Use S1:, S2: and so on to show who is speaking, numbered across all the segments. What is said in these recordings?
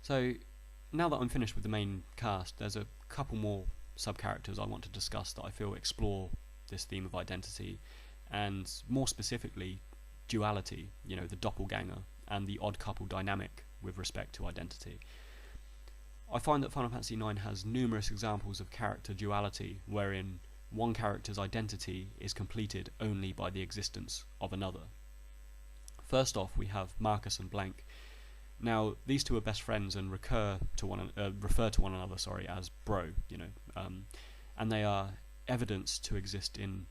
S1: So now that I'm finished with the main cast, there's a couple more sub-characters I want to discuss that I feel explore this theme of identity, and more specifically duality, the doppelganger and the odd couple dynamic with respect to identity. I find that Final Fantasy IX has numerous examples of character duality wherein one character's identity is completed only by the existence of another. First off, we have Marcus and Blank. Now, these two are best friends and refer to one another, as bro, and they are evidence to exist in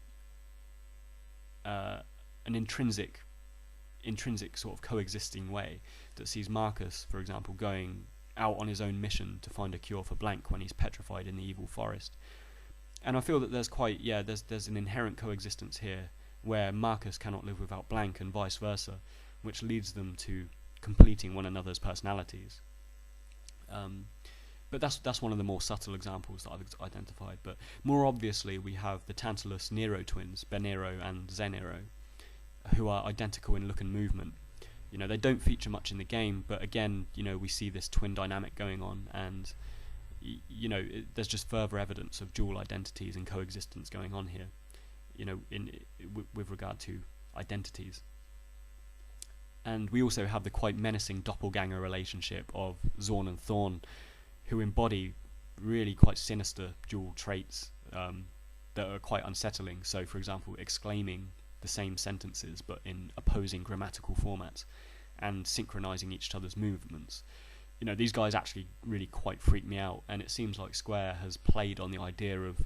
S1: an intrinsic sort of coexisting way that sees Marcus, for example, going out on his own mission to find a cure for Blank when he's petrified in the evil forest. And I feel that there's an inherent coexistence here where Marcus cannot live without Blank and vice versa, which leads them to completing one another's personalities. But that's one of the more subtle examples that I've identified. But more obviously, we have the Tantalus Nero twins, Benero and Zenero, who are identical in look and movement. They don't feature much in the game, but again, we see this twin dynamic going on, and there's just further evidence of dual identities and coexistence going on here, with regard to identities. And we also have the quite menacing doppelganger relationship of Zorn and Thorn, who embody really quite sinister dual traits that are quite unsettling. So, for example, exclaiming the same sentences but in opposing grammatical formats, and synchronizing each other's movements. These guys actually really quite freak me out, and it seems like Square has played on the idea of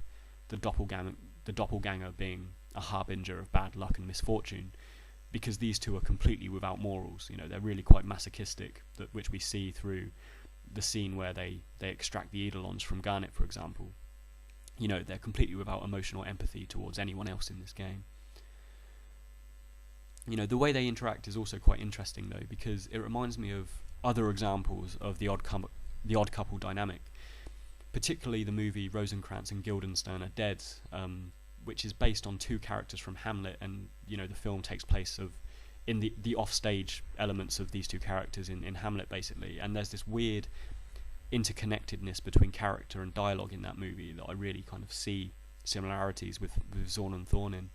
S1: the doppelganger being a harbinger of bad luck and misfortune, because these two are completely without morals. They're really quite masochistic, which we see through the scene where they extract the Eidolons from Garnet, for example. They're completely without emotional empathy towards anyone else in this game. The way they interact is also quite interesting, though, because it reminds me of other examples of the odd couple dynamic, particularly the movie Rosencrantz and Guildenstern Are Dead, which is based on two characters from Hamlet, and the film takes place in the offstage elements of these two characters in Hamlet, basically. And there's this weird interconnectedness between character and dialogue in that movie that I really kind of see similarities with Zorn and Thorn in.